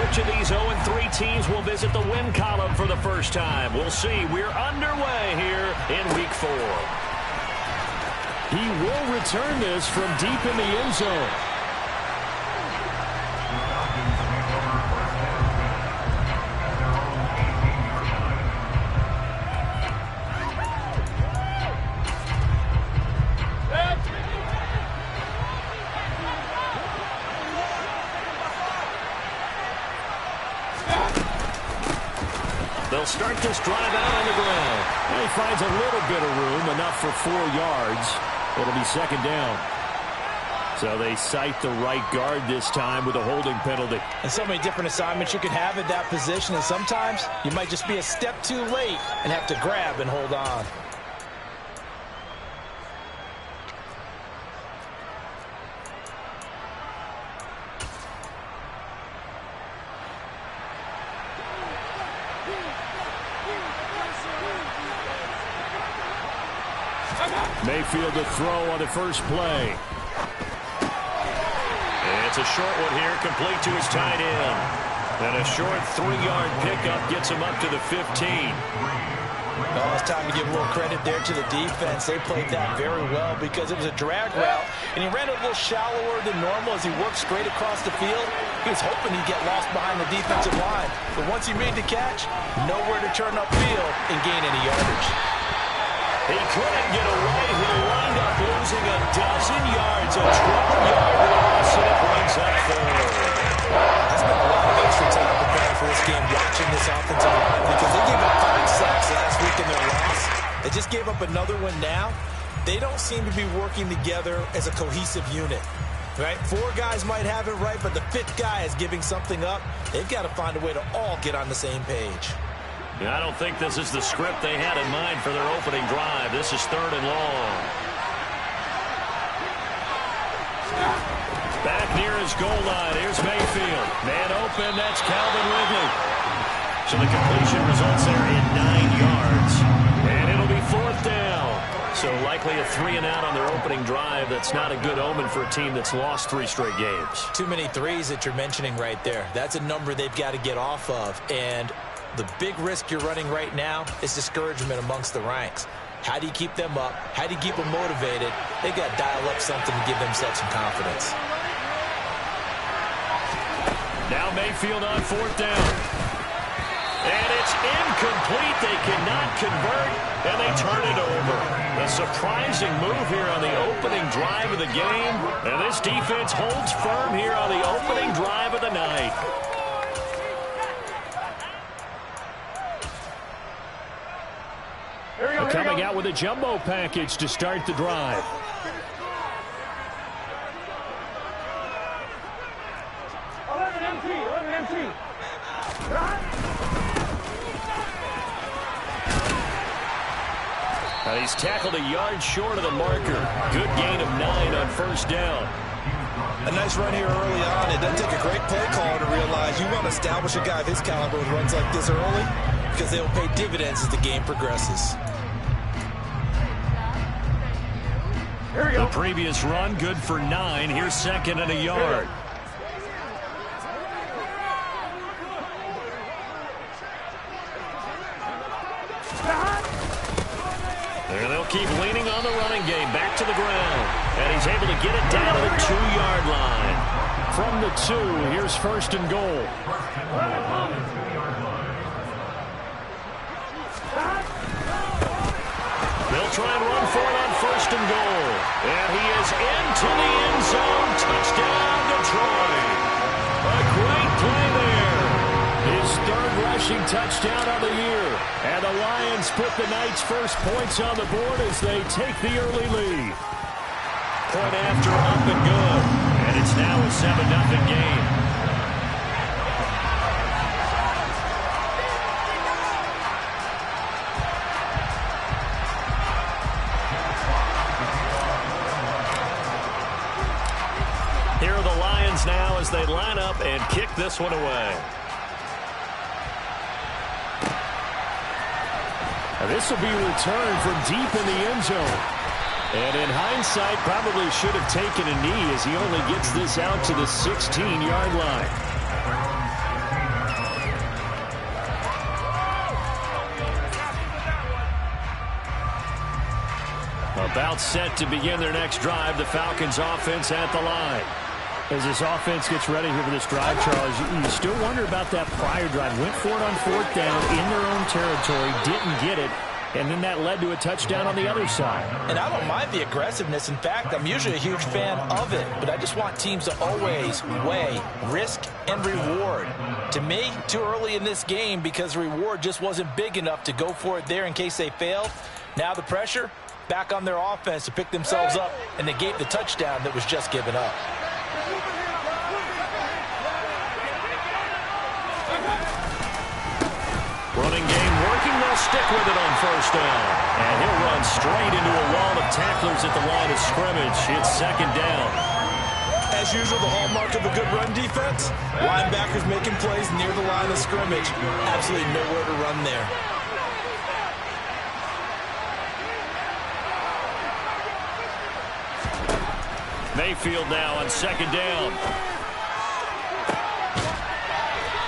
which of these 0-3 teams will visit the win column for the first time? We'll see. We're underway here in Week 4. He will return this from deep in the end zone. They'll start this drive out on the ground. And he finds a little bit of room, enough for 4 yards. It'll be second down. So they cite the right guard this time with a holding penalty. And so many different assignments you can have at that position, and sometimes you might just be a step too late and have to grab and hold on. Mayfield to throw on the first play. It's a short one here, complete to his tight end. And a short 3-yard pickup gets him up to the 15. Oh, it's time to give a little credit there to the defense. They played that very well because it was a drag route, and he ran a little shallower than normal as he worked straight across the field. He was hoping he'd get lost behind the defensive line. But once he made the catch, nowhere to turn upfield and gain any yardage. He couldn't get away. He wound up losing a dozen yards. A 12-yard loss, and it brings up 4. I spent a lot of extra time preparing for this game watching this offensive line because they gave up 5 sacks last week in their loss. They just gave up another one now. They don't seem to be working together as a cohesive unit. Right? 4 guys might have it right, but the 5th guy is giving something up. They've got to find a way to all get on the same page. Yeah, I don't think this is the script they had in mind for their opening drive. This is 3rd and long. Back near his goal line. Here's Mayfield. Man open. That's Calvin Ridley. So the completion results there in 9 yards. And it'll be 4th down. So likely a 3-and-out on their opening drive. That's not a good omen for a team that's lost 3 straight games. Too many threes that you're mentioning right there. That's a number they've got to get off of. And the big risk you're running right now is discouragement amongst the ranks. How do you keep them up? How do you keep them motivated? They got to dial up something to give themselves some confidence. Now Mayfield on 4th down. And it's incomplete. They cannot convert, and they turn it over. A surprising move here on the opening drive of the game. And this defense holds firm here on the opening drive of the night. Coming out with a jumbo package to start the drive. He's tackled a yard short of the marker. Good gain of 9 on 1st down. A nice run here early on. It doesn't take a great play caller to realize you want to establish a guy of his caliber with runs like this early because they will pay dividends as the game progresses. The previous run, good for 9. Here's 2nd and a yard. And they'll keep leaning on the running game. Back to the ground. And he's able to get it down to the 2-yard line. From the 2, here's 1st and goal. They'll try and run for it on 1st and goal. And he is into the end zone. Touchdown, Detroit. A great play there. His 3rd rushing touchdown of the year. And the Lions put the night's first points on the board as they take the early lead. Point after up and good. And it's now a 7-0 game. Here are the Lions now as they line up and kick this one away. Now this will be returned from deep in the end zone. And in hindsight, probably should have taken a knee as he only gets this out to the 16-yard line. About set to begin their next drive. The Falcons offense at the line. As this offense gets ready here for this drive, Charles, you still wonder about that prior drive. Went for it on 4th down in their own territory, didn't get it, and then that led to a touchdown on the other side. And I don't mind the aggressiveness. In fact, I'm usually a huge fan of it, but I just want teams to always weigh risk and reward. To me, too early in this game because the reward just wasn't big enough to go for it there in case they failed. Now the pressure back on their offense to pick themselves up, and they gave the touchdown that was just given up. Running game working. They'll stick with it on 1st down. And he'll run straight into a wall of tacklers at the line of scrimmage. It's 2nd down. As usual, the hallmark of a good run defense, linebackers making plays near the line of scrimmage. Absolutely nowhere to run there. Mayfield now on 2nd down.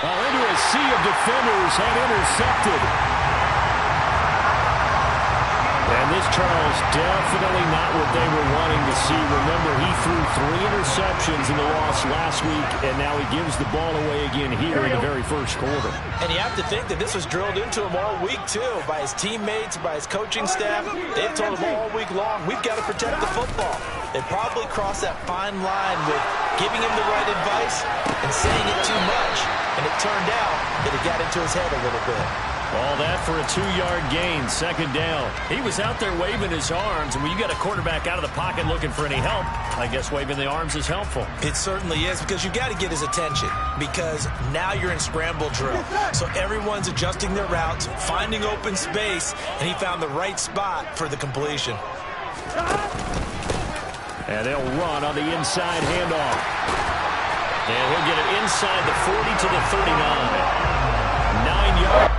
Into a sea of defenders and intercepted. And this, Charles, definitely not what they were wanting to see. Remember, he threw 3 interceptions in the loss last week, and now he gives the ball away again here in the very first quarter. And you have to think that this was drilled into him all week, too, by his teammates, by his coaching staff. They've told him all week long, we've got to protect the football. They probably crossed that fine line with giving him the right advice and saying it too much. And it turned out that it got into his head a little bit. All that for a 2-yard gain, 2nd down. He was out there waving his arms, and when you got a quarterback out of the pocket looking for any help, I guess waving the arms is helpful. It certainly is, because you got to get his attention, because now you're in scramble drill. So everyone's adjusting their routes, finding open space, and he found the right spot for the completion. And they'll run on the inside handoff. And he'll get it inside the 40 to the 39. 9 yards.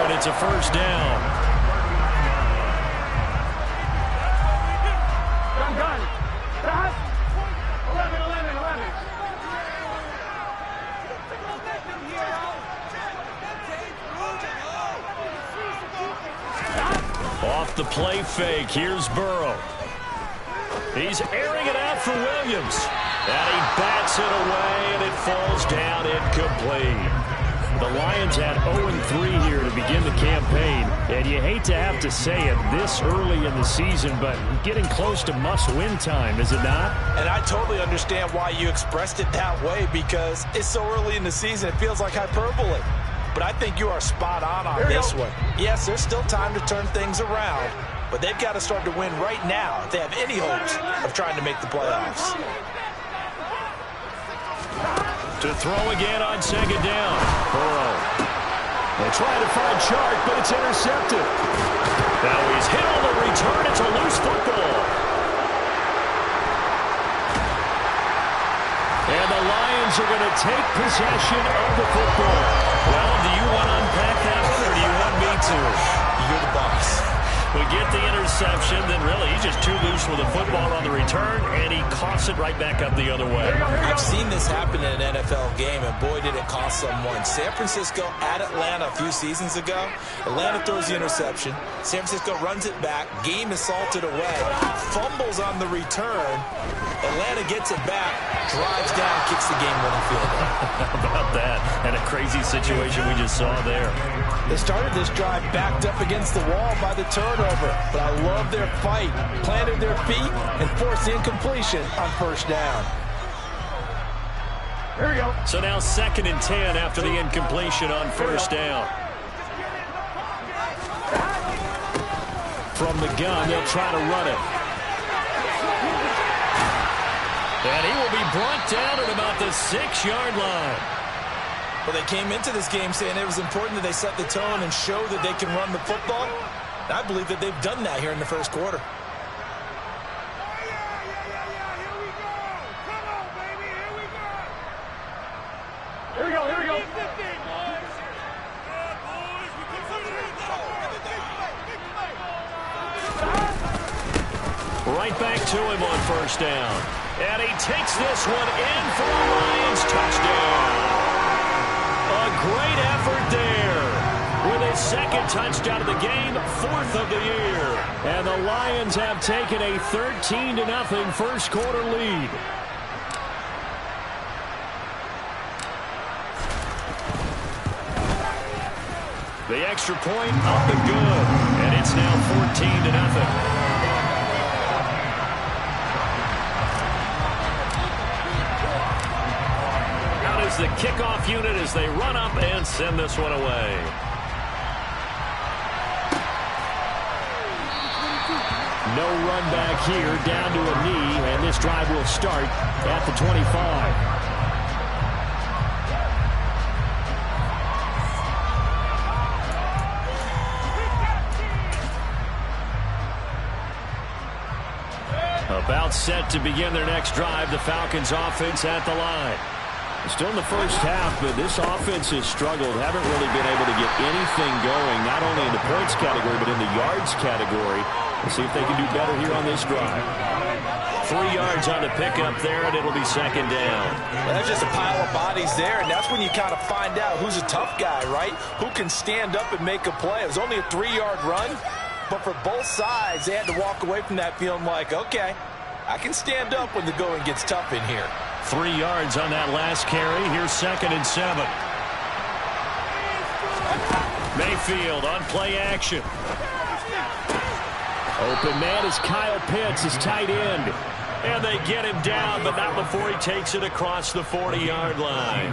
It's a 1st down. Off the play fake, here's Burrow. He's airing it out for Williams. And he bats it away, and it falls down incomplete. The Lions had 0-3 here to begin the campaign, and you hate to have to say it this early in the season, but getting close to must-win time, is it not? And I totally understand why you expressed it that way, because it's so early in the season, it feels like hyperbole. But I think you are spot on this one. Yes, there's still time to turn things around, but they've got to start to win right now if they have any hopes of trying to make the playoffs. To throw again on 2nd down. Burrow. They try to find Chark, but it's intercepted. Now he's hit on the return. It's a loose football. And the Lions are going to take possession of the football. Well, do you want to unpack that one, or do you want me to? You're the boss. We get the interception, then really he's just too loose with the football on the return, and he coughs it right back up the other way. I've seen this happen in an NFL game, and boy, did it cost someone. San Francisco at Atlanta a few seasons ago. Atlanta throws the interception. San Francisco runs it back. Game is salted away. Fumbles on the return. Atlanta gets it back, drives down, kicks the game-winning field goal. How about that? And a crazy situation we just saw there. They started this drive backed up against the wall by the turnover, but I love their fight. Planted their feet and forced the incompletion on 1st down. Here we go. So now 2nd and 10 after the incompletion on 1st down. From the gun, they'll try to run it. And he will be brought down at about the 6-yard line. Well, they came into this game saying it was important that they set the tone and show that they can run the football. And I believe that they've done that here in the first quarter. Right back to him on first down. And he takes this one in for a Lions touchdown. A great effort there. With his second touchdown of the game, 4th of the year. And the Lions have taken a 13-0 first quarter lead. The extra point up and good. And it's now 14-0. The kickoff unit as they run up and send this one away. No run back here, down to a knee, and this drive will start at the 25. About set to begin their next drive, the Falcons offense at the line. Still in the first half, but this offense has struggled. Haven't really been able to get anything going, not only in the points category, but in the yards category. We'll see if they can do better here on this drive. 3 yards on the pickup there, and it'll be second down. Well, there's just a pile of bodies there, and that's when you kind of find out who's a tough guy, right? Who can stand up and make a play. It was only a 3-yard run, but for both sides, they had to walk away from that feeling like, okay, I can stand up when the going gets tough in here. 3 yards on that last carry. Here's 2nd and 7. Mayfield on play action. Open man is Kyle Pitts, his tight end. And they get him down, but not before he takes it across the 40-yard line.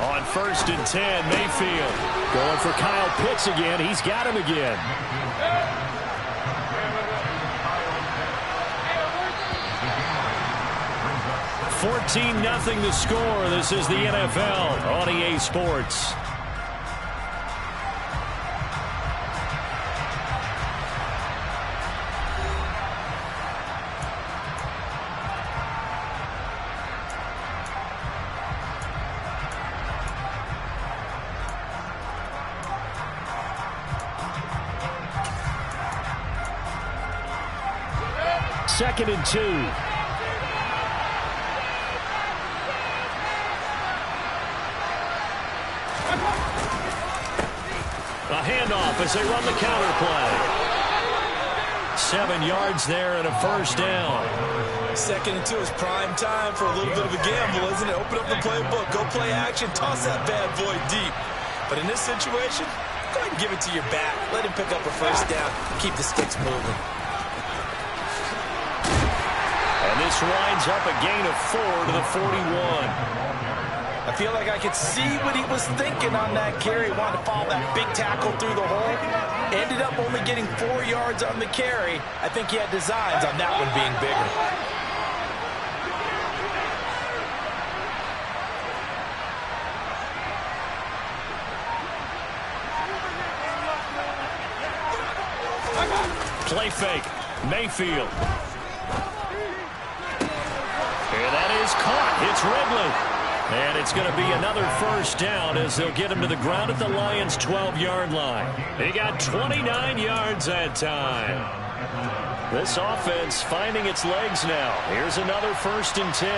On 1st and 10, Mayfield going for Kyle Pitts again. He's got him again. 14-0 the score. This is the NFL on EA Sports. Second and 2. A handoff as they run the counter play. 7 yards there and a first down. 2nd and 2 is prime time for a little bit of a gamble, isn't it? Open up the playbook, go play action, toss that bad boy deep. But in this situation, go ahead and give it to your back. Let him pick up a first down. Keep the sticks moving. This winds up a gain of 4 to the 41. I feel like I could see what he was thinking on that carry. He wanted to follow that big tackle through the hole. Ended up only getting 4 yards on the carry. I think he had designs on that one being bigger. Play fake. Mayfield. And that is caught. It's Ridley. And it's going to be another first down as they'll get him to the ground at the Lions' 12-yard line. He got 29 yards that time. This offense finding its legs now. Here's another 1st and 10.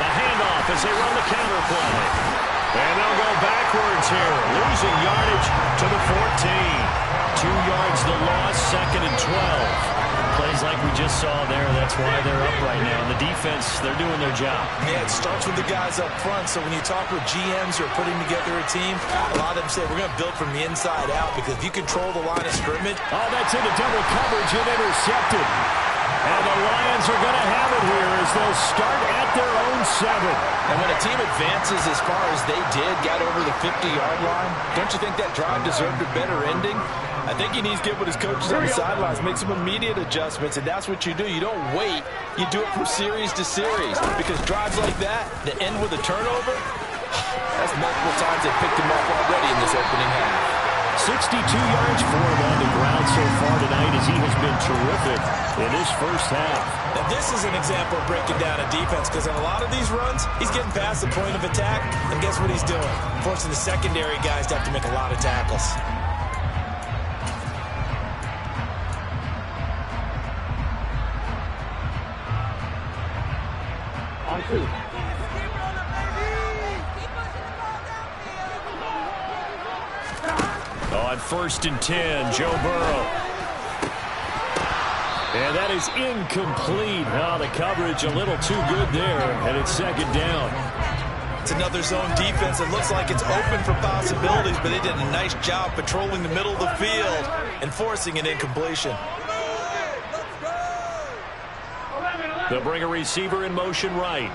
A handoff as they run the counter play. And they'll go backwards here, losing yardage to the 14. 2 yards the loss, 2nd and 12. Plays like we just saw there, that's why they're up right now. And the defense, they're doing their job. Yeah, it starts with the guys up front. So when you talk with GMs who are putting together a team, a lot of them say, we're going to build from the inside out, because if you control the line of scrimmage. Oh, that's into double coverage and intercepted. And the Lions are going to have it here as they'll start at their own 7. And when a team advances as far as they did, got over the 50-yard line, don't you think that drive deserved a better ending? I think he needs to get with his coaches on the sidelines, make some immediate adjustments, and that's what you do. You don't wait. You do it from series to series, because drives like that end with a turnover, that's multiple times they picked him up already in this opening half. 62 yards for him on the ground so far tonight as he has been terrific in his first half. Now this is an example of breaking down a defense, because on a lot of these runs, he's getting past the point of attack, and guess what he's doing? Forcing the secondary guys to have to make a lot of tackles. On 2. On 1st and 10, Joe Burrow. And that is incomplete. Oh, the coverage a little too good there, and it's 2nd down. It's another zone defense. It looks like it's open for possibilities, but they did a nice job patrolling the middle of the field and forcing an incompletion. They'll bring a receiver in motion right.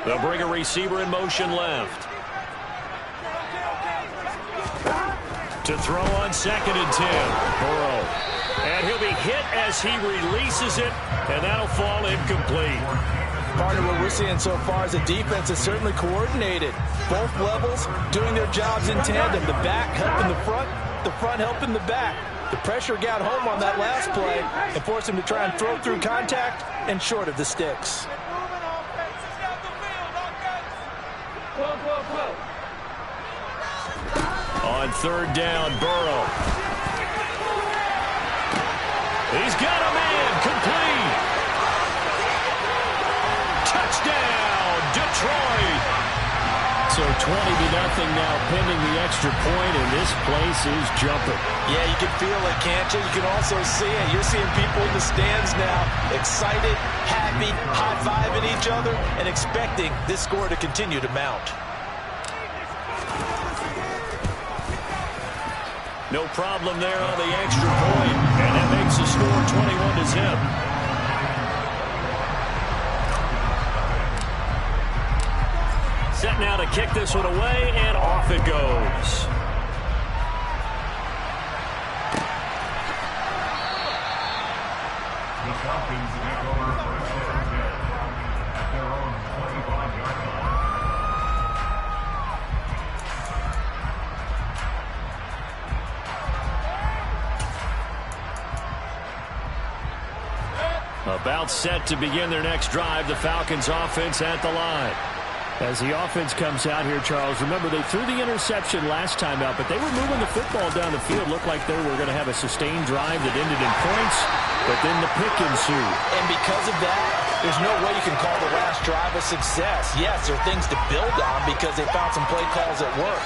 They'll bring a receiver in motion left. To throw on 2nd and 10, Burrow. And he'll be hit as he releases it, and that'll fall incomplete. Partner, what we're seeing so far is the defense is certainly coordinated. Both levels doing their jobs in tandem. The back helping the front helping the back. The pressure got home on that last play and forced him to try and throw through contact and short of the sticks. On 3rd down, Burrow. He's got a man, complete. Touchdown, Detroit. So 20-0 now pending the extra point, and this place is jumping. Yeah, you can feel it, can't you? You can also see it. You're seeing people in the stands now, excited, happy, high-fiving each other, and expecting this score to continue to mount. No problem there on the extra point, and that makes the score 21-0. Set now to kick this one away, and off it goes. The Falcons take over at their own 25-yard line. About set to begin their next drive, the Falcons offense at the line. As the offense comes out here, Charles, remember they threw the interception last time out, but they were moving the football down the field. Looked like they were going to have a sustained drive that ended in points, but then the pick ensued. And because of that, there's no way you can call the last drive a success. Yes, there are things to build on because they found some play calls at work.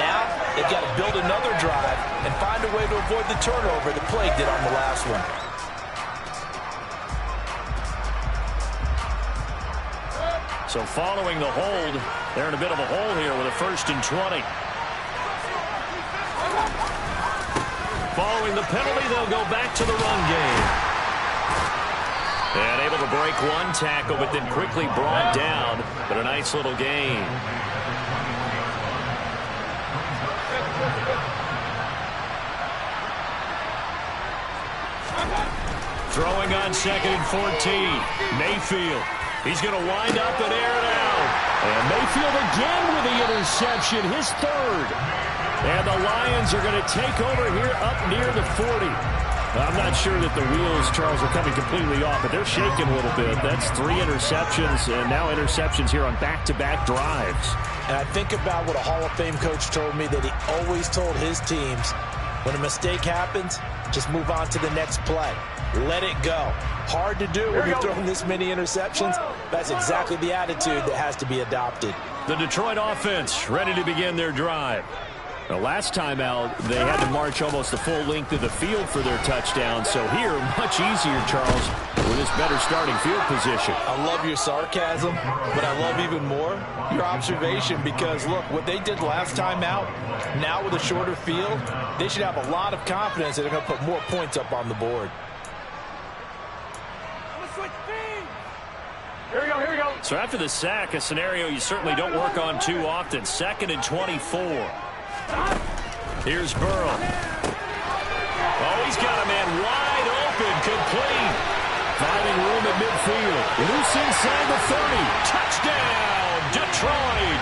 Now, they've got to build another drive and find a way to avoid the turnover that plagued it on the last one. So following the hold, they're in a bit of a hole here with a 1st and 20. Following the penalty, they'll go back to the run game. And able to break one tackle, but then quickly brought down. But a nice little gain. Throwing on 2nd and 14. Mayfield. He's going to wind up and air it out. And Mayfield again with the interception, his 3rd. And the Lions are going to take over here up near the 40. I'm not sure that the wheels, Charles, are coming completely off, but they're shaking a little bit. That's 3 interceptions, and now interceptions here on back-to-back drives. And I think about what a Hall of Fame coach told me that he always told his teams, when a mistake happens, just move on to the next play. Let it go. Hard to do when you're throwing this many interceptions. That's exactly the attitude that has to be adopted. The Detroit offense ready to begin their drive. The last time out, they had to march almost the full length of the field for their touchdown. So here, much easier, Charles, with this better starting field position. I love your sarcasm, but I love even more your observation because, look, what they did last time out, now with a shorter field, they should have a lot of confidence that they're going to put more points up on the board. Here we go. So after the sack, a scenario you certainly don't work on too often. 2nd and 24. Here's Burrow. Oh, he's got a man wide open, complete. Finding room at midfield. Loose inside the 30. Touchdown, Detroit.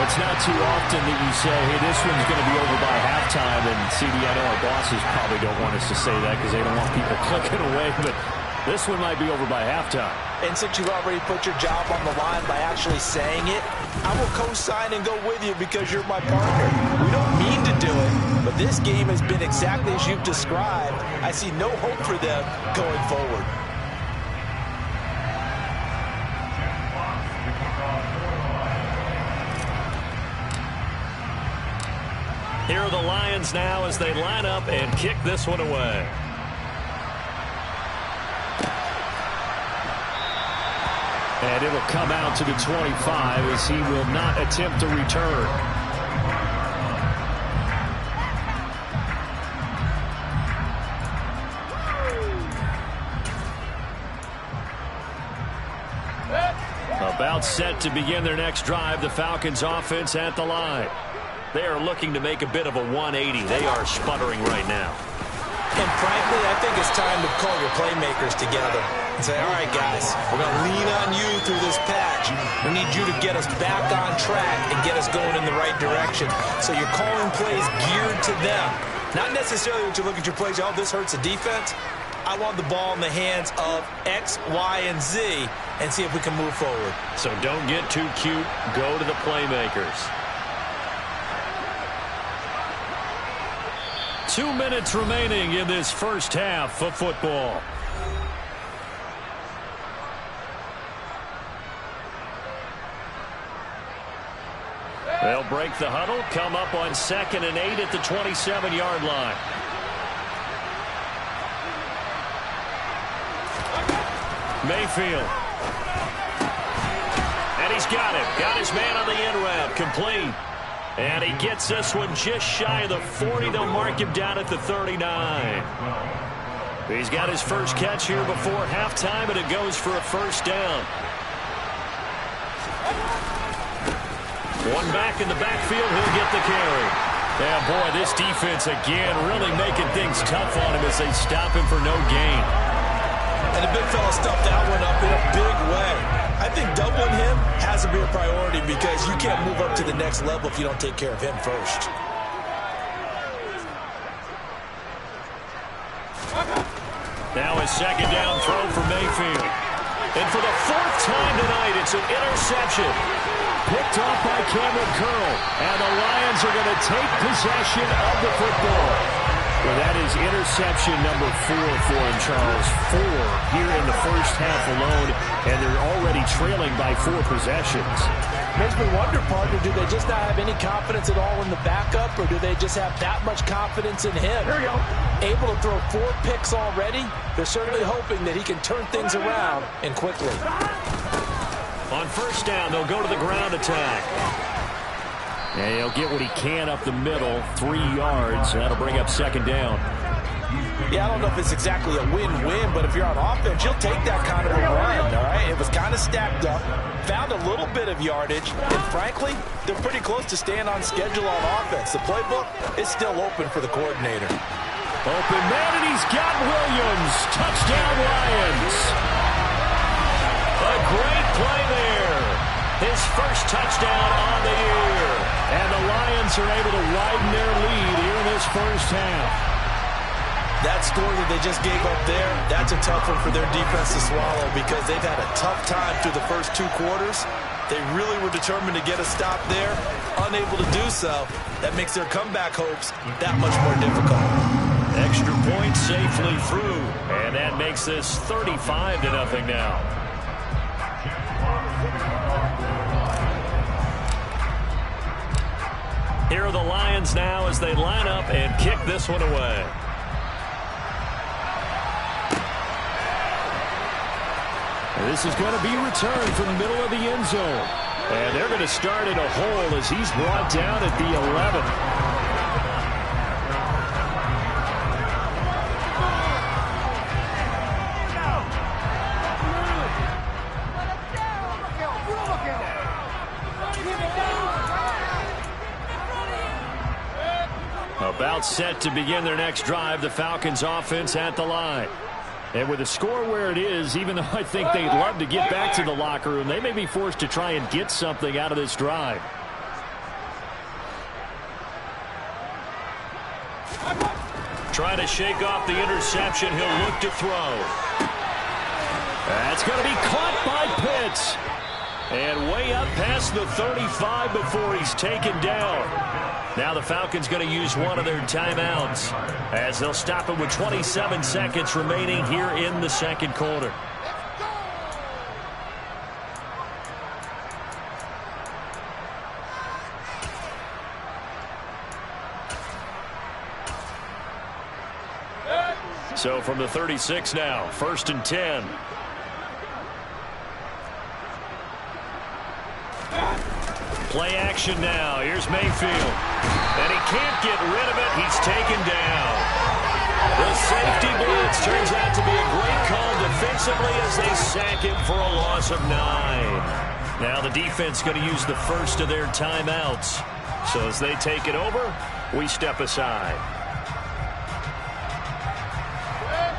It's not too often that you say, hey, this one's going to be over by halftime. And CD, I know our bosses probably don't want us to say that because they don't want people clicking away, but this one might be over by halftime. And since you've already put your job on the line by actually saying it, I will co-sign and go with you because you're my partner. We don't mean to do it, but this game has been exactly as you've described. I see no hope for them going forward. Here are the Lions now as they line up and kick this one away. And it'll come out to the 25 as he will not attempt to return. About set to begin their next drive, the Falcons offense at the line. They are looking to make a bit of a 180. They are sputtering right now. And frankly, I think it's time to call your playmakers together and say, all right, guys, we're going to lean on you through this patch. We need you to get us back on track and get us going in the right direction. So you're calling plays geared to them. Not necessarily that you look at your plays, oh, this hurts the defense. I want the ball in the hands of X, Y, and Z and see if we can move forward. So don't get too cute. Go to the playmakers. 2 minutes remaining in this first half of football. They'll break the huddle, come up on 2nd and 8 at the 27-yard line. Mayfield. And he's got it. Got his man on the end route. Complete. And he gets this one just shy of the 40. They'll mark him down at the 39. He's got his first catch here before halftime, and it goes for a first down. One back in the backfield. He'll get the carry. Yeah, boy, this defense again really making things tough on him as they stop him for no gain. And the big fella stuffed that one up in a big way. I think doubling him has to be a priority because you can't move up to the next level if you don't take care of him first. Now a second down throw for Mayfield. And for the 4th time tonight, it's an interception. Picked off by Cameron Curl. And the Lions are going to take possession of the football. Well, that is interception number 4 for him, Charles. 4 here in the first half alone, and they're already trailing by 4 possessions. Makes me wonder, partner, do they just not have any confidence at all in the backup, or do they just have that much confidence in him? Here we go. Able to throw 4 picks already, they're certainly hoping that he can turn things around and quickly. On first down, they'll go to the ground attack. And he'll get what he can up the middle, 3 yards. That'll bring up second down. Yeah, I don't know if it's exactly a win-win, but if you're on offense, you'll take that kind of a run, all right? It was kind of stacked up, found a little bit of yardage, and frankly, they're pretty close to staying on schedule on offense. The playbook is still open for the coordinator. Open man, and he's got Williams. Touchdown, Lions. A great play there. His first touchdown on the year. And the Lions are able to widen their lead here in this first half. That score that they just gave up there, that's a tough one for their defense to swallow because they've had a tough time through the first 2 quarters. They really were determined to get a stop there, unable to do so. That makes their comeback hopes that much more difficult. Extra point safely through, and that makes this 35-0 now. Here are the Lions now as they line up and kick this one away. This is going to be returned from the middle of the end zone. And they're going to start in a hole as he's brought down at the 11. About set to begin their next drive, the Falcons offense at the line. And with the score where it is, even though I think they'd love to get back to the locker room, they may be forced to try and get something out of this drive. Trying to shake off the interception. He'll look to throw. That's going to be caught by Pitts. And way up past the 35 before he's taken down. Now the Falcons going to use one of their timeouts as they'll stop it with 27 seconds remaining here in the second quarter. So from the 36 now, 1st and 10. Play action now. Here's Mayfield. And he can't get rid of it. He's taken down. The safety blitz turns out to be a great call defensively as they sack him for a loss of 9. Now the defense going to use the first of their timeouts. So as they take it over, we step aside.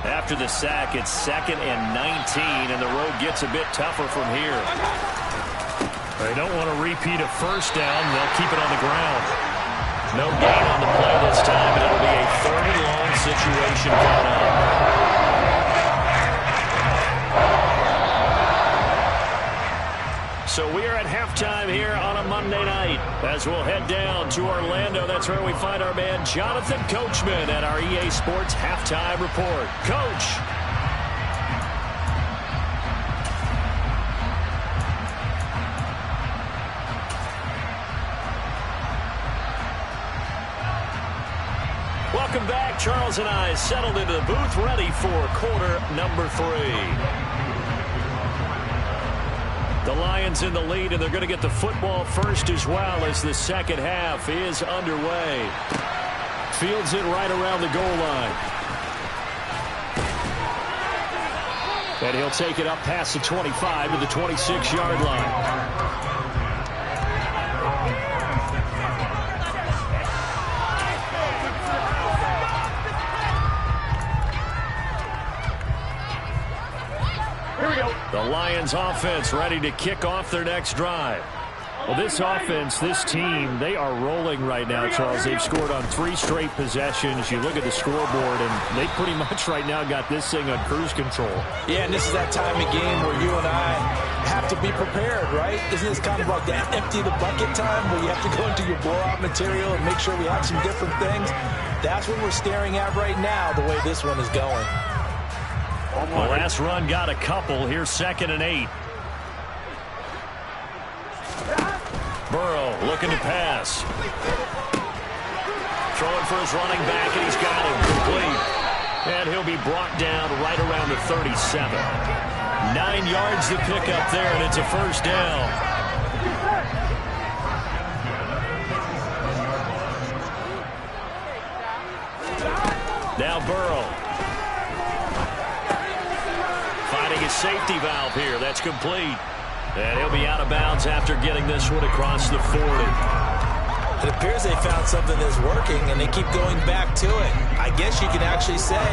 After the sack, it's 2nd and 19, and the road gets a bit tougher from here. They don't want to repeat a first down. They'll keep it on the ground. No gain on the play this time, and it'll be a 30-long situation coming up. So we are at halftime here on a Monday night as we'll head down to Orlando. That's where we find our man Jonathan Coachman at our EA Sports Halftime Report. Coach. Welcome back. Charles and I settled into the booth, ready for quarter number 3. The Lions in the lead, and they're going to get the football first as well as the second half is underway. Fields it right around the goal line. And he'll take it up past the 25 to the 26-yard line. The Lions offense ready to kick off their next drive. Well, this offense, this team, they are rolling right now, Charles. They've scored on 3 straight possessions. You look at the scoreboard, and they pretty much right now got this thing on cruise control. Yeah, and this is that time of game where you and I have to be prepared, right? Isn't this kind of like that empty the bucket time where you have to go into your blowout material and make sure we have some different things? That's what we're staring at right now, the way this one is going. The last run got a couple. Here's 2nd and 8. Burrow looking to pass. Throwing for his running back, and he's got him complete. And he'll be brought down right around the 37. 9 yards to pick up there, and it's a first down. Now Burrow. Finding his safety valve here. That's complete. And he'll be out of bounds after getting this one across the 40. It appears they found something that's working, and they keep going back to it. I guess you can actually say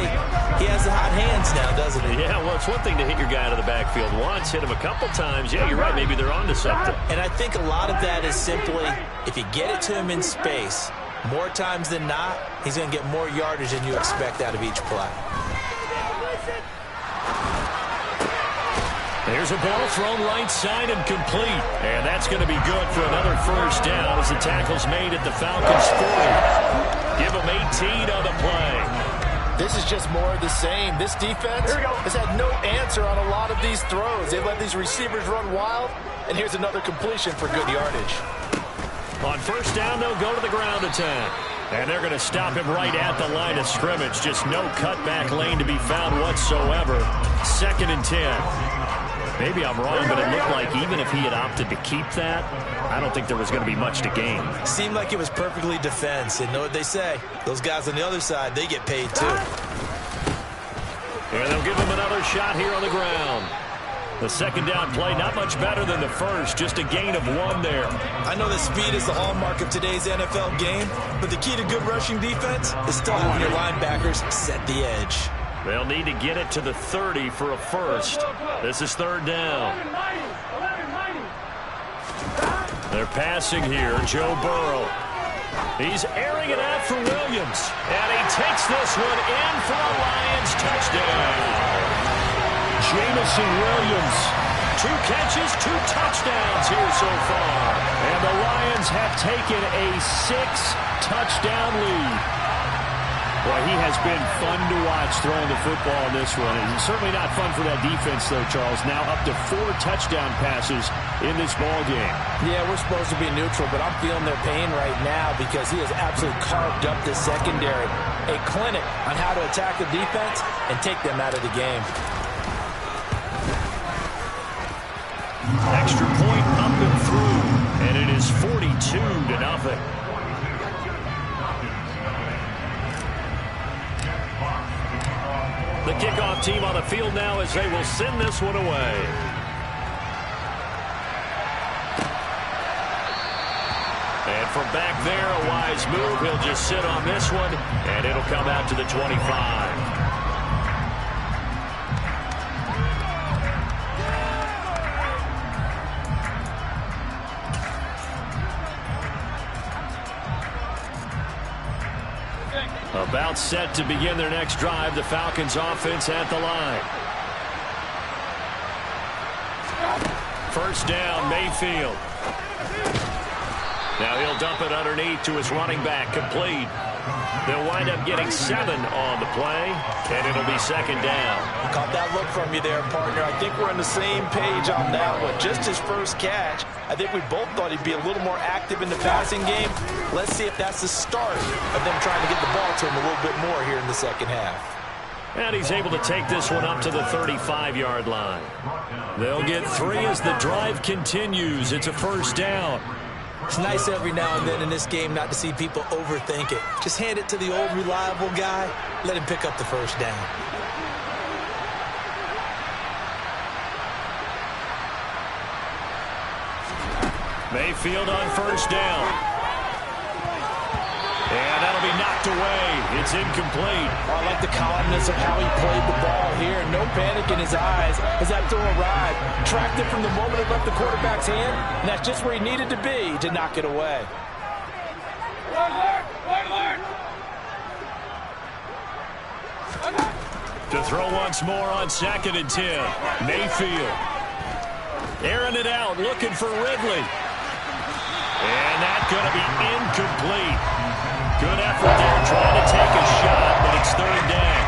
he has the hot hands now, doesn't he? Yeah, well, it's one thing to hit your guy out of the backfield once, hit him a couple times. Yeah, you're right. Maybe they're onto something. And I think a lot of that is simply if you get it to him in space, more times than not, he's going to get more yardage than you expect out of each play. There's a ball thrown right side and complete. And that's going to be good for another first down as the tackle's made at the Falcons' 40. Give them 18 on the play. This is just more of the same. This defense has had no answer on a lot of these throws. They've let these receivers run wild, and here's another completion for good yardage. On first down, they'll go to the ground attack. And they're going to stop him right at the line of scrimmage. Just no cutback lane to be found whatsoever. 2nd and 10. Maybe I'm wrong, but it looked like even if he had opted to keep that, I don't think there was going to be much to gain. Seemed like it was perfectly defense. And know what they say? Those guys on the other side, they get paid too. And they'll give him another shot here on the ground. The 2nd down play, not much better than the first, just a gain of 1 there. I know that speed is the hallmark of today's NFL game, but the key to good rushing defense is still having your linebackers set the edge. They'll need to get it to the 30 for a first. This is 3rd down. They're passing here, Joe Burrow. He's airing it out for Williams. And he takes this one in for a Lions touchdown. Jameson Williams, 2 catches, 2 touchdowns here so far. And the Lions have taken a 6-touchdown lead. Boy, he has been fun to watch throwing the football in this one. And certainly not fun for that defense, though, Charles. Now up to 4 touchdown passes in this ball game. Yeah, we're supposed to be neutral, but I'm feeling their pain right now because he has absolutely carved up the secondary. A clinic on how to attack the defense and take them out of the game. Extra point up and through, and it is 42-0. The kickoff team on the field now as they will send this one away. And from back there, a wise move. He'll just sit on this one, and it'll come out to the 25. About set to begin their next drive. The Falcons offense at the line. First down, Mayfield. Now he'll dump it underneath to his running back, complete. They'll wind up getting 7 on the play, and it'll be 2nd down. Caught that look from you there, partner. I think we're on the same page on that one. Just his first catch. I think we both thought he'd be a little more active in the passing game. Let's see if that's the start of them trying to get the ball to him a little bit more here in the 2nd half. And he's able to take this one up to the 35-yard line. They'll get 3 as the drive continues. It's a first down. It's nice every now and then in this game not to see people overthink it. Just hand it to the old reliable guy. Let him pick up the first down. Mayfield on first down. And that'll be knocked away. It's incomplete. I like the calmness of how he played the ball here. No panic in his eyes as that throw arrived. Tracked it from the moment it left the quarterback's hand, and that's just where he needed to be to knock it away. To throw once more on 2nd and 10. Mayfield. Airing it out, looking for Ridley. And that's going to be incomplete. Good effort there, trying to take a shot, but it's 3rd down.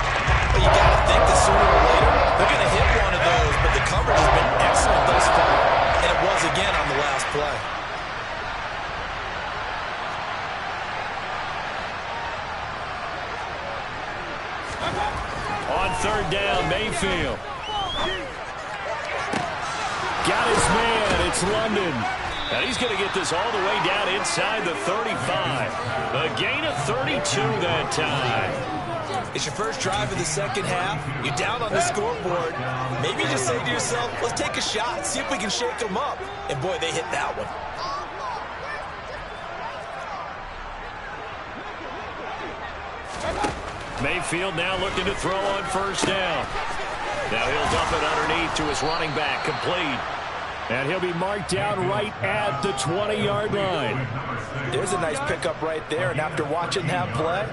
Well, you got to think that sooner or later they're going to hit one of those, but the coverage has been excellent thus far, and it was again on the last play. On 3rd down, Mayfield. Got his man, it's London. And he's going to get this all the way down inside the 35. A gain of 32 that time. It's your first drive of the 2nd half. You're down on the scoreboard. Maybe you just say to yourself, let's take a shot, see if we can shake them up. And boy, they hit that one. Mayfield now looking to throw on first down. Now he'll dump it underneath to his running back, complete. And he'll be marked down right at the 20-yard line. There's a nice pickup right there, and after watching that play,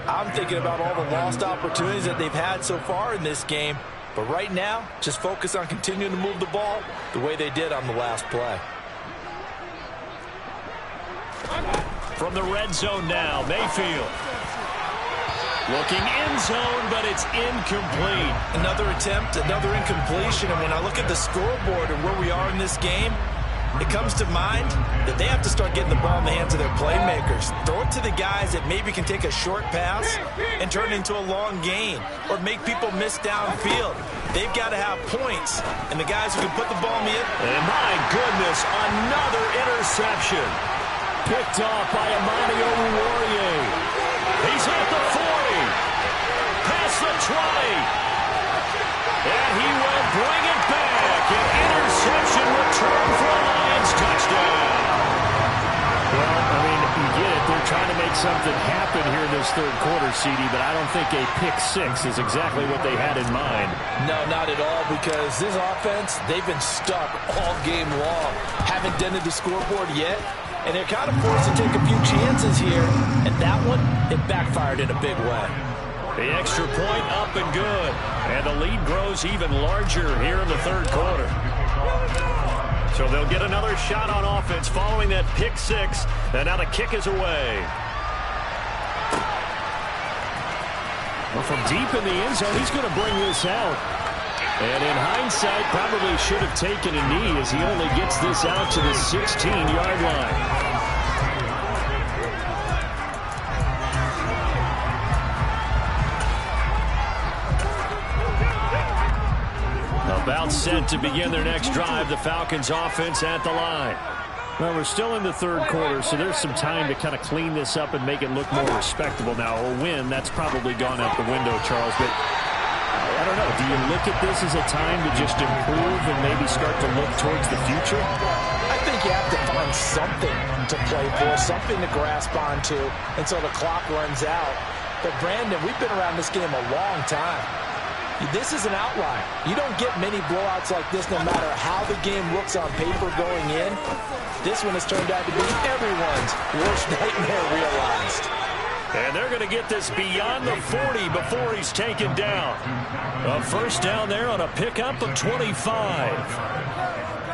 I'm thinking about all the lost opportunities that they've had so far in this game. But right now, just focus on continuing to move the ball the way they did on the last play. From the red zone now, Mayfield. Looking in zone, but it's incomplete. Another attempt, another incompletion. And when I look at the scoreboard and where we are in this game, it comes to mind that they have to start getting the ball in the hands of their playmakers. Throw it to the guys that maybe can take a short pass and turn it into a long gain or make people miss downfield. They've got to have points, and the guys who can put the ball in the end. And my goodness, another interception. Picked off by Amani Oruwariye. He's at the 40. Past the 20. And he will bring it back. An interception return for a Lions touchdown. Well, I mean, you get it. They're trying to make something happen here in this third quarter, CD, but I don't think a pick six is exactly what they had in mind. No, not at all, because this offense, they've been stuck all game long. Haven't dented the scoreboard yet, and they're kind of forced to take a few chances here. And that one, it backfired in a big way. The extra point up and good. And the lead grows even larger here in the third quarter. So they'll get another shot on offense following that pick six. And now the kick is away. Well, from deep in the end zone, he's going to bring this out. And in hindsight, probably should have taken a knee as he only gets this out to the 16-yard line. About set to begin their next drive, the Falcons offense at the line. Well, we're still in the third quarter, so there's some time to kind of clean this up and make it look more respectable now. A win, that's probably gone out the window, Charles. But I don't know. Do you look at this as a time to just improve and maybe start to look towards the future? I think you have to find something to play for, something to grasp onto until the clock runs out. But, Brandon, we've been around this game a long time. This is an outlier. You don't get many blowouts like this no matter how the game looks on paper going in. This one has turned out to be everyone's worst nightmare realized. And they're going to get this beyond the 40 before he's taken down. A first down there on a pickup of 25.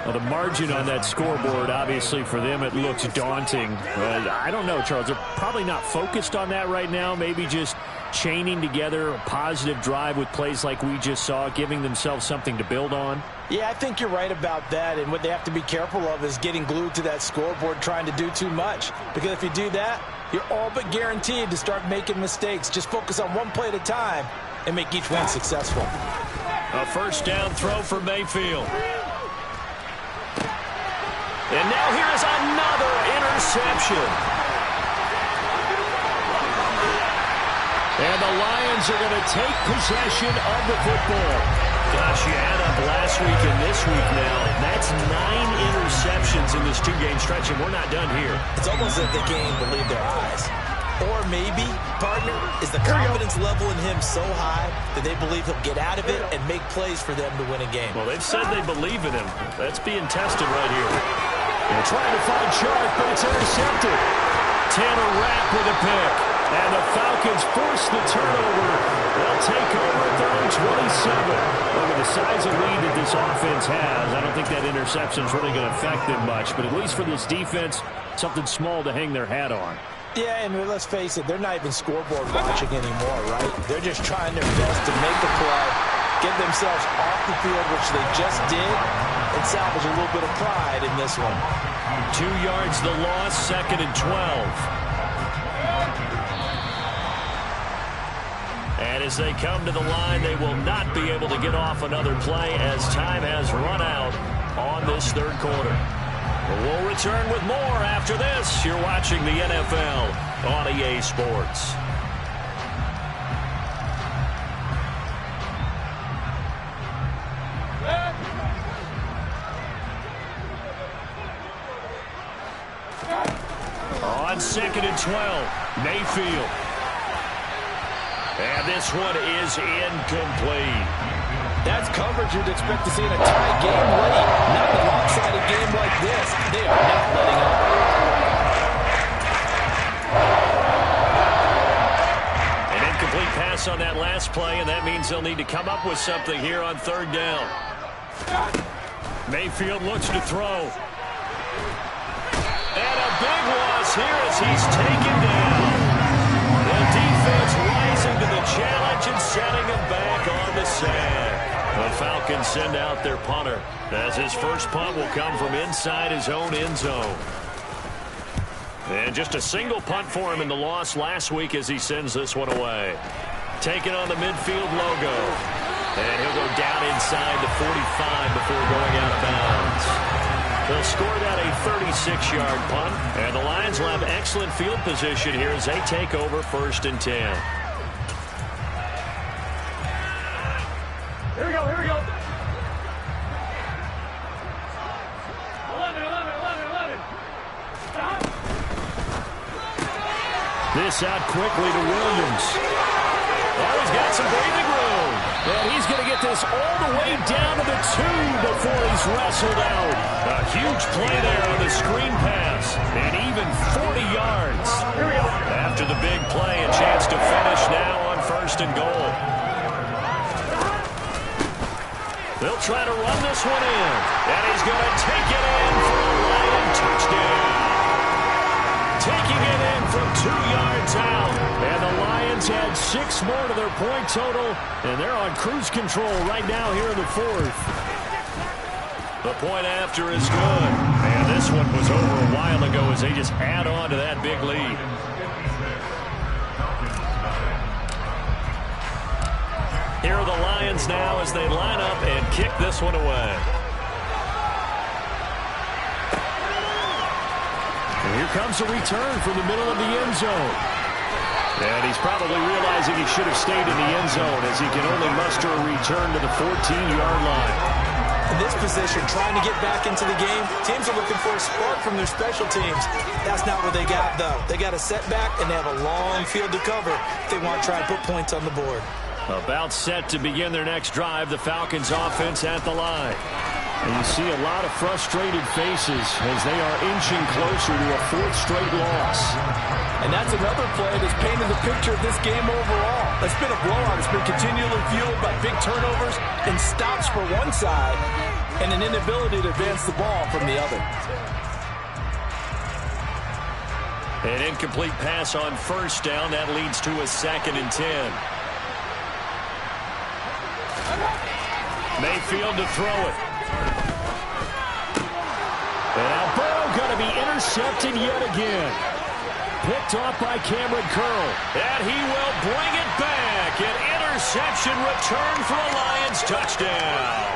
Well, the margin on that scoreboard, obviously, for them, it looks daunting. I don't know, Charles. They're probably not focused on that right now. Maybe just chaining together a positive drive with plays like we just saw, giving themselves something to build on. Yeah, I think you're right about that. And what they have to be careful of is getting glued to that scoreboard trying to do too much. Because if you do that, you're all but guaranteed to start making mistakes. Just focus on one play at a time and make each one successful. A first down throw for Mayfield. And now here is another interception. And the Lions are going to take possession of the football. Gosh, you add up last week and this week now. That's 9 interceptions in this two-game stretch, and we're not done here. It's almost as if they can't even believe their eyes. Or maybe, partner, is the confidence level in him so high that they believe he'll get out of it and make plays for them to win a game. Well, they've said they believe in him. That's being tested right here. They're trying to find Chark, but it's intercepted. Tanner Rapp with a pick. And the Falcons force the turnover. They'll take over at their own 27. Look at the size of lead that this offense has. I don't think that interception is really going to affect them much. But at least for this defense, something small to hang their hat on. Yeah, and let's face it, they're not even scoreboard watching anymore, right? They're just trying their best to make the play, get themselves off the field, which they just did, and salvage a little bit of pride in this one. 2 yards the loss, 2nd and 12. And as they come to the line, they will not be able to get off another play as time has run out on this third quarter. We'll return with more after this. You're watching the NFL on EA Sports. On 2nd and 12, Mayfield. And this one is incomplete. That's coverage you'd expect to see in a tie game late. Not a lopsided game like this. They are not letting up. An incomplete pass on that last play, and that means they'll need to come up with something here on 3rd down. Mayfield looks to throw. And a big loss here as he's taken down. The defense rising to the challenge and setting him back on the sand. The Falcons send out their punter, as his first punt will come from inside his own end zone. And just a single punt for him in the loss last week as he sends this one away. Taking on the midfield logo. And he'll go down inside the 45 before going out of bounds. They'll score that a 36-yard punt. And the Lions will have excellent field position here as they take over 1st and 10. Here we go, here we go. 11. Stop. This out quickly to Williams. Oh, he's got some breathing room. And he's going to get this all the way down to the 2 before he's wrestled out. A huge play there on the screen pass. And even 40 yards. Here we go. After the big play, a chance to finish now on 1st and goal. They'll try to run this one in. And he's going to take it in for a Lion touchdown. Taking it in from 2 yards out. And the Lions add 6 more to their point total. And they're on cruise control right now here in the 4th. The point after is good. And this one was over a while ago as they just add on to that big lead. Here are the Lions now as they line up and kick this one away. And here comes a return from the middle of the end zone. And he's probably realizing he should have stayed in the end zone as he can only muster a return to the 14-yard line. In this position, trying to get back into the game, teams are looking for a spark from their special teams. That's not what they got, though. They got a setback, and they have a long field to cover if they want to try and put points on the board. About set to begin their next drive, the Falcons offense at the line. And you see a lot of frustrated faces as they are inching closer to a 4th straight loss. And that's another play that's painted the picture of this game overall. It's been a blowout. It's been continually fueled by big turnovers and stops for one side and an inability to advance the ball from the other. An incomplete pass on 1st down. That leads to a 2nd and 10. Mayfield to throw it. And now Burrow going to be intercepted yet again. Picked off by Cameron Curl. And he will bring it back. An interception return for a Lions touchdown.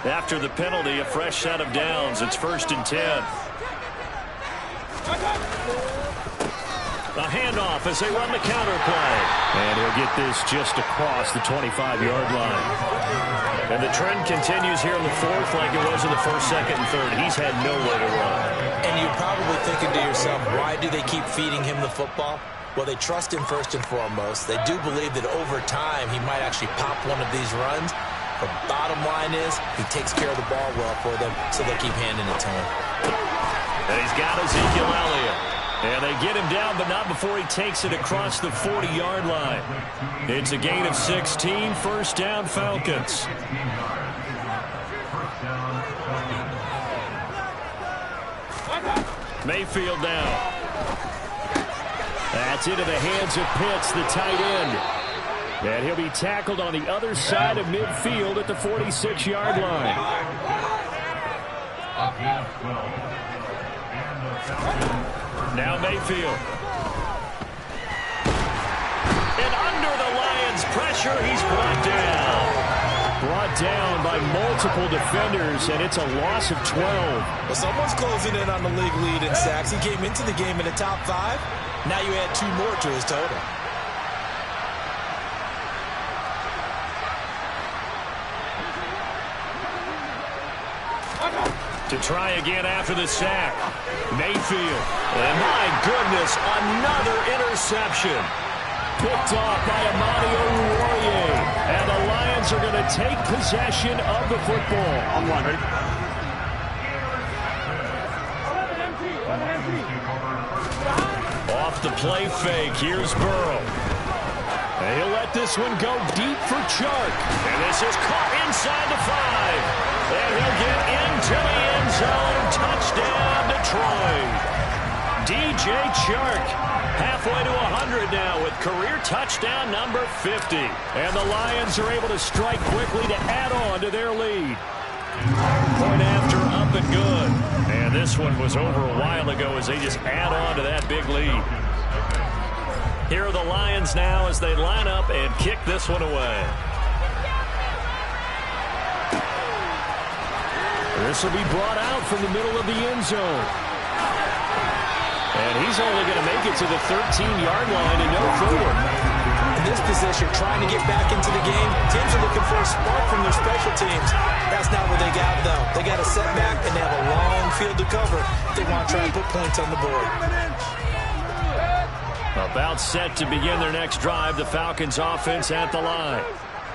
After the penalty, a fresh set of downs. It's 1st and 10. A handoff as they run the counter play. And he'll get this just across the 25-yard line. And the trend continues here in the 4th like it was in the 1st, 2nd, and 3rd. He's had nowhere to run. And you're probably thinking to yourself, why do they keep feeding him the football? Well, they trust him first and foremost. They do believe that over time he might actually pop one of these runs. The bottom line is he takes care of the ball well for them, so they keep handing it to him. And he's got Ezekiel Elliott. And they get him down, but not before he takes it across the 40-yard line. It's a gain of 16, 1st down Falcons. Mayfield down. That's into the hands of Pitts, the tight end. And he'll be tackled on the other side of midfield at the 46-yard line. Now Mayfield. And under the Lions' pressure, he's brought down. Brought down by multiple defenders, and it's a loss of 12. Well, someone's closing in on the league lead in sacks. He came into the game in the top 5. Now you add 2 more to his total. To try again after the sack. Mayfield. And my goodness, another interception. Picked off by Amani Oruwariye. And the Lions are going to take possession of the football. On one, ready? Off the play fake, here's Burrow. And he'll let this one go deep for Chark. And this is caught inside the 5. And he'll get into the end zone. Touchdown, Detroit. DJ Chark. Halfway to 100 now with career touchdown number 50. And the Lions are able to strike quickly to add on to their lead. Point after, up and good. And this one was over a while ago as they just add on to that big lead. Here are the Lions now as they line up and kick this one away. This will be brought out from the middle of the end zone. And he's only going to make it to the 13-yard line and no further. In this position, trying to get back into the game, teams are looking for a spark from their special teams. That's not what they got, though. They got a setback, and they have a long field to cover if they want to try and put points on the board. About set to begin their next drive, the Falcons offense at the line.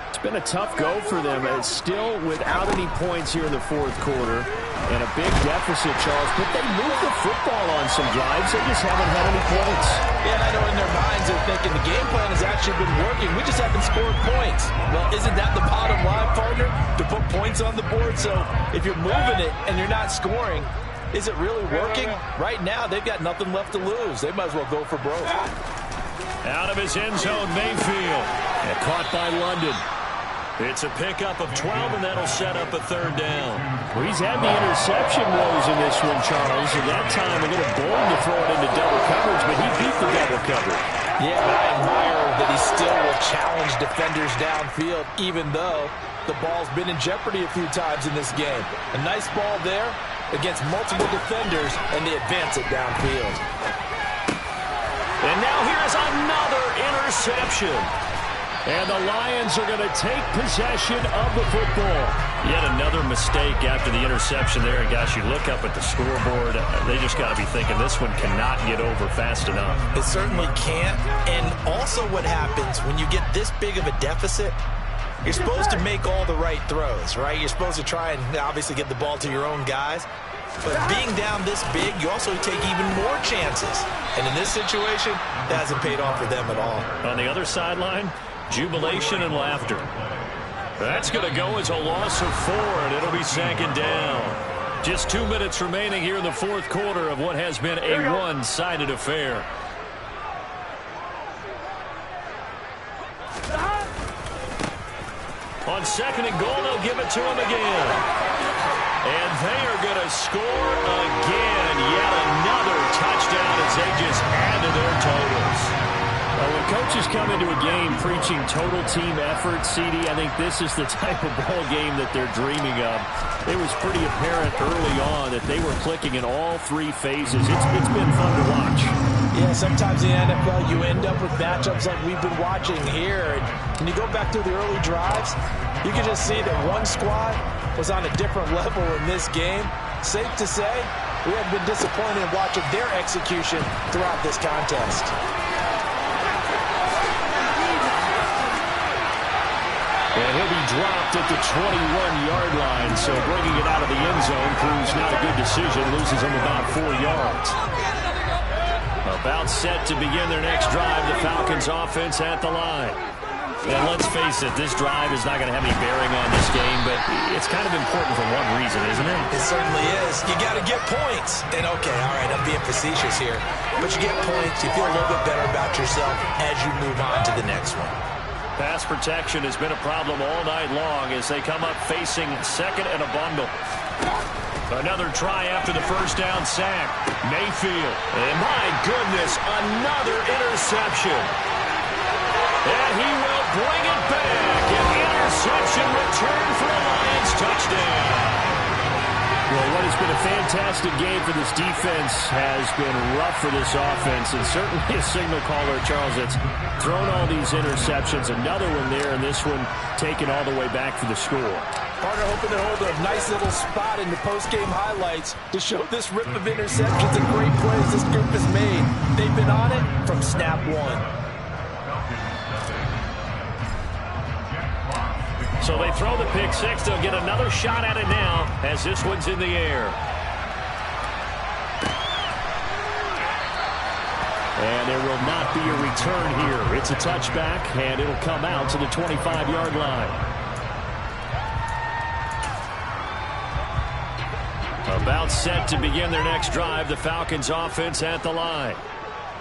It's been a tough go for them. It's still without any points here in the fourth quarter. And a big deficit, Charles. But they moved the football on some drives. They just haven't had any points. Yeah, and I know in their minds they're thinking the game plan has actually been working. We just haven't scored points. Well, isn't that the bottom line, partner? To put points on the board. So if you're moving it and you're not scoring, is it really working? Right now, they've got nothing left to lose. They might as well go for broke. Out of his end zone, Mayfield. And caught by London. It's a pickup of 12, and that'll set up a third down. Well, he's had the interception woes in this one, Charles, and that time a little bold to throw it into double coverage, but he beat the double coverage. Yeah, I admire that he still will challenge defenders downfield, even though the ball's been in jeopardy a few times in this game. A nice ball there against multiple defenders, and they advance it downfield. And now here's another interception. And the Lions are going to take possession of the football. Yet another mistake after the interception there. And gosh, you look up at the scoreboard, they just got to be thinking this one cannot get over fast enough. It certainly can't. And also what happens when you get this big of a deficit, you're supposed to make all the right throws, right? You're supposed to try and obviously get the ball to your own guys. But being down this big, you also take even more chances. And in this situation, that hasn't paid off for them at all. On the other sideline, jubilation and laughter. That's going to go as a loss of 4, and it'll be second down. Just 2 minutes remaining here in the fourth quarter of what has been a one-sided affair. On second and goal, they'll give it to him again. And they are going to score again. Yet another touchdown as they just add to their totals. When coaches come into a game preaching total team effort, CD, I think this is the type of ball game that they're dreaming of. It was pretty apparent early on that they were clicking in all 3 phases. It's been fun to watch. Yeah, sometimes in the NFL you end up with matchups like we've been watching here. And when you go back to the early drives, you can just see that one squad was on a different level in this game. Safe to say, we have been disappointed in watching their execution throughout this contest. And he'll be dropped at the 21-yard line, so bringing it out of the end zone proves not a good decision, loses him about 4 yards. About set to begin their next drive, the Falcons offense at the line. And let's face it, this drive is not going to have any bearing on this game, but it's kind of important for one reason, isn't it? It certainly is. You got to get points. And okay, all right, I'm being facetious here. But you get points, you feel a little bit better about yourself as you move on to the next one. Pass protection has been a problem all night long as they come up facing second and a bundle. Another try after the first down sack. Mayfield. And my goodness, another interception. And he will bring it back. An interception return for a Lions touchdown. Well, what has been a fantastic game for this defense has been rough for this offense, and certainly a signal caller, Charles, that's thrown all these interceptions. Another one there, and this one taken all the way back for the score. Partner hoping to hold a nice little spot in the post-game highlights to show this rip of interceptions and great plays this group has made. They've been on it from snap one. So they throw the pick six. They'll get another shot at it now as this one's in the air. And there will not be a return here. It's a touchback, and it'll come out to the 25-yard line. About set to begin their next drive. The Falcons offense at the line.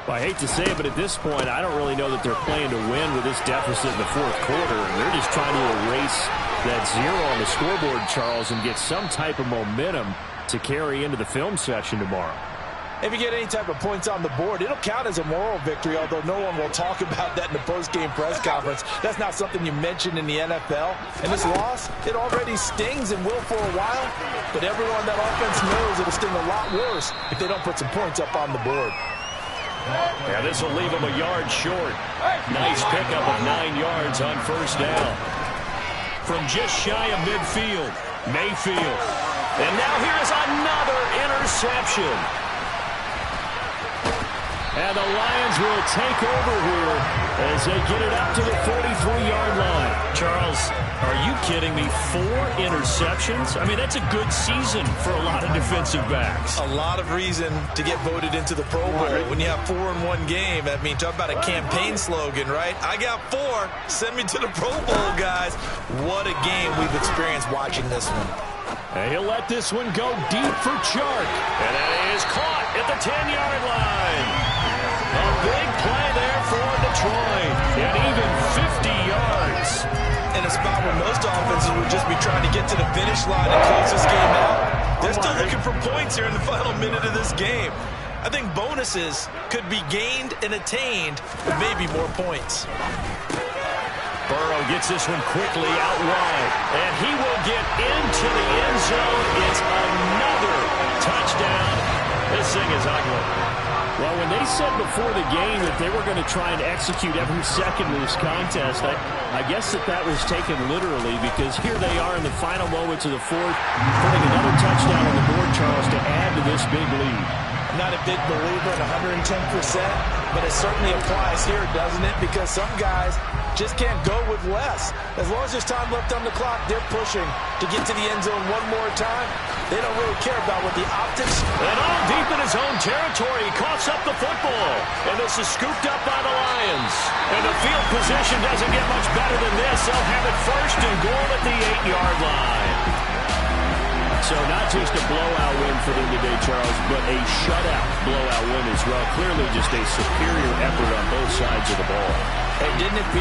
Well, I hate to say it, but at this point, I don't really know that they're playing to win with this deficit in the fourth quarter. They're just trying to erase that zero on the scoreboard, Charles, and get some type of momentum to carry into the film section tomorrow. If you get any type of points on the board, it'll count as a moral victory, although no one will talk about that in the post-game press conference. That's not something you mentioned in the NFL. And this loss, it already stings and will for a while, but everyone that offense knows it'll sting a lot worse if they don't put some points up on the board. Yeah, this will leave them a yard short. Nice pickup of 9 yards on first down. From just shy of midfield, Mayfield. And now here is another interception. And the Lions will take over here as they get it up to the 43-yard line. Charles, are you kidding me? 4 interceptions? I mean, that's a good season for a lot of defensive backs. A lot of reason to get voted into the Pro Bowl. When you have 4 in one game, I mean, talk about a campaign slogan, right? I got 4. Send me to the Pro Bowl, guys. What a game we've experienced watching this one. And he'll let this one go deep for Chark. And that is caught at the 10-yard line. A big play there for Detroit. And even 50 yards. In a spot where most offenses would just be trying to get to the finish line and close this game out. They're still looking for points here in the final minute of this game. I think bonuses could be gained and attained with maybe more points. Burrow gets this one quickly out wide. And he will get into the end zone. It's another touchdown. This thing is ugly. Well, when they said before the game that they were going to try and execute every second of this contest, I guess that was taken literally, because here they are in the final moments of the fourth, putting another touchdown on the board, Charles, to add to this big lead. I'm not a big believer in 110%, but it certainly applies here, doesn't it? Because some guys just can't go with less. As long as there's time left on the clock, they're pushing to get to the end zone one more time. They don't really care about what the optics. And all deep in his own territory, he coughs up the football. And this is scooped up by the Lions. And the field position doesn't get much better than this. They'll have it first and goal at the 8-yard line. So not just a blowout win for them today, Charles, but a shutout blowout win as well. Clearly just a superior effort on both sides of the ball. Hey, didn't it